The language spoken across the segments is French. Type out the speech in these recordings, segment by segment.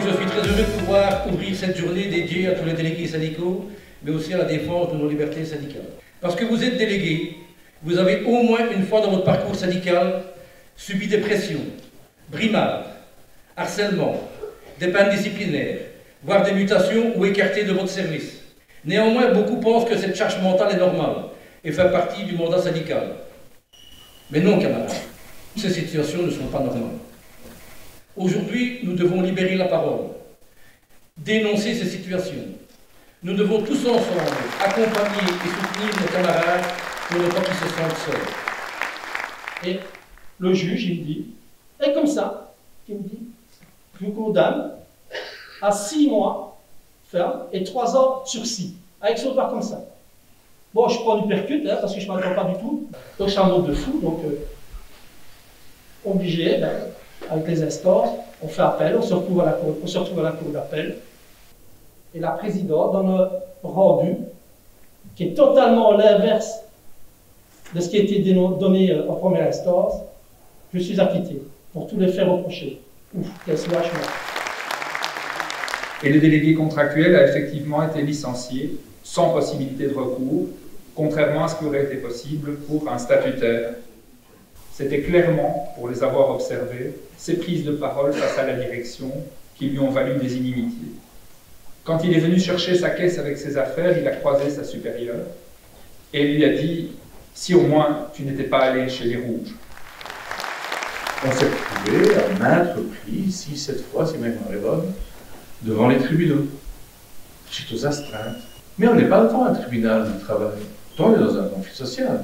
Je suis très heureux de pouvoir ouvrir cette journée dédiée à tous les délégués syndicaux, mais aussi à la défense de nos libertés syndicales. Parce que vous êtes délégués, vous avez au moins une fois dans votre parcours syndical subi des pressions, brimades, harcèlement, des peines disciplinaires, voire des mutations ou écartés de votre service. Néanmoins, beaucoup pensent que cette charge mentale est normale et fait partie du mandat syndical. Mais non, camarades, ces situations ne sont pas normales. Aujourd'hui, nous devons libérer la parole, dénoncer ces situations. Nous devons tous ensemble accompagner et soutenir nos camarades pour ne pas qu'ils se sentent seuls. Et le juge, il me dit, et comme ça, il me dit, je vous condamne à 6 mois ferme et 3 ans sursis, avec son droit comme ça. Bon, je prends du percute, hein, parce que je ne m'entends pas du tout, donc je suis un autre de fou, donc obligé, avec les instances, on fait appel, on se retrouve à la cour d'appel, et la présidente, dans le rendu, qui est totalement l'inverse de ce qui a été donné en première instance, je suis acquitté pour tous les faits reprochés. Ouf, quel soulagement. Et le délégué contractuel a effectivement été licencié sans possibilité de recours, contrairement à ce qui aurait été possible pour un statutaire. C'était clairement, pour les avoir observés, ses prises de parole face à la direction qui lui ont valu des inimitiés. Quand il est venu chercher sa caisse avec ses affaires, il a croisé sa supérieure et lui a dit « Si au moins tu n'étais pas allé chez les rouges ». On s'est retrouvé à maintes reprises, 6-7 fois, si ma mémoire est bonne, devant les tribunaux, suite aux astreintes. Mais on n'est pas devant un tribunal du travail. Pourtant, on est dans un conflit social.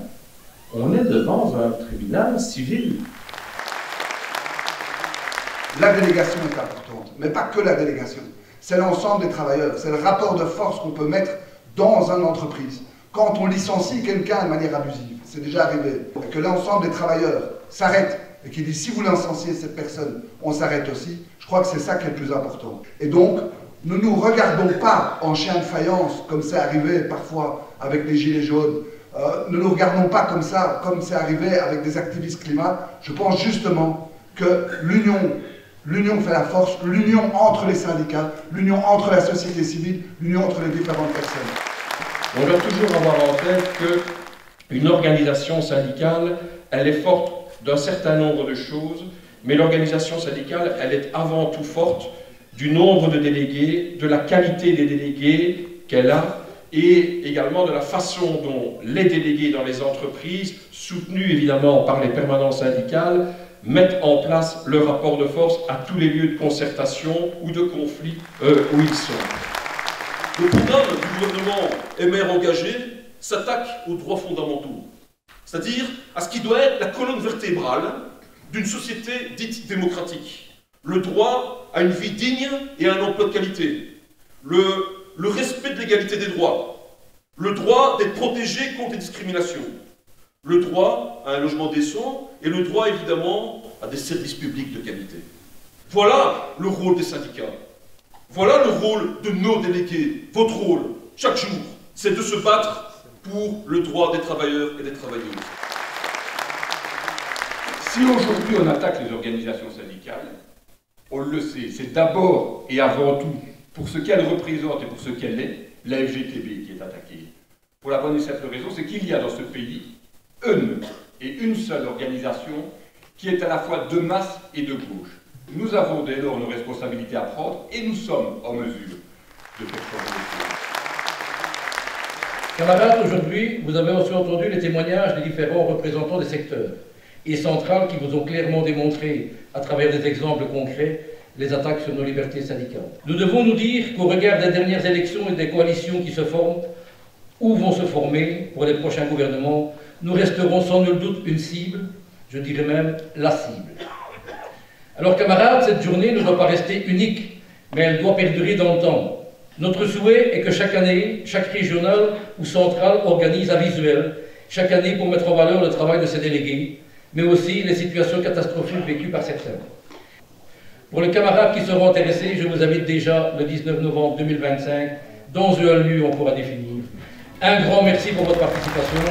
On est devant un tribunal civil. La délégation est importante, mais pas que la délégation. C'est l'ensemble des travailleurs, c'est le rapport de force qu'on peut mettre dans une entreprise. Quand on licencie quelqu'un de manière abusive, c'est déjà arrivé, et que l'ensemble des travailleurs s'arrêtent et qu'il dit si vous licenciez cette personne, on s'arrête aussi, je crois que c'est ça qui est le plus important. Et donc, ne nous regardons pas en chien de faïence, comme c'est arrivé parfois avec les gilets jaunes, ne nous regardons pas comme ça, comme c'est arrivé avec des activistes climat. Je pense justement que l'union fait la force, l'union entre les syndicats, l'union entre la société civile, l'union entre les différentes personnes. On doit toujours avoir en tête qu'une organisation syndicale, elle est forte d'un certain nombre de choses, mais l'organisation syndicale, elle est avant tout forte du nombre de délégués, de la qualité des délégués qu'elle a, et également de la façon dont les délégués dans les entreprises, soutenus évidemment par les permanences syndicales, mettent en place le rapport de force à tous les lieux de concertation ou de conflit où ils sont. Le programme du gouvernement MR engagé s'attaque aux droits fondamentaux, c'est-à-dire à ce qui doit être la colonne vertébrale d'une société dite démocratique. Le droit à une vie digne et à un emploi de qualité, le respect de l'égalité des droits, le droit d'être protégé contre les discriminations, le droit à un logement décent et le droit évidemment à des services publics de qualité. Voilà le rôle des syndicats. Voilà le rôle de nos délégués. Votre rôle, chaque jour, c'est de se battre pour le droit des travailleurs et des travailleuses. Si aujourd'hui on attaque les organisations syndicales, on le sait, c'est d'abord et avant tout pour ce qu'elle représente et pour ce qu'elle est, la FGTB qui est attaquée. Pour la bonne et simple raison, c'est qu'il y a dans ce pays une seule organisation qui est à la fois de masse et de gauche. Nous avons dès lors nos responsabilités à prendre et nous sommes en mesure de faire changer les choses. Camarades, aujourd'hui, vous avez aussi entendu les témoignages des différents représentants des secteurs et centrales qui vous ont clairement démontré, à travers des exemples concrets, les attaques sur nos libertés syndicales. Nous devons nous dire qu'au regard des dernières élections et des coalitions qui se forment, ou vont se former pour les prochains gouvernements, nous resterons sans nul doute une cible, je dirais même la cible. Alors camarades, cette journée ne doit pas rester unique, mais elle doit perdurer dans le temps. Notre souhait est que chaque année, chaque régional ou centrale organise un visuel, chaque année pour mettre en valeur le travail de ses délégués, mais aussi les situations catastrophiques vécues par certains. Pour les camarades qui seront intéressés, je vous invite déjà le 19 novembre 2025 dans un lieu on pourra définir. Un grand merci pour votre participation.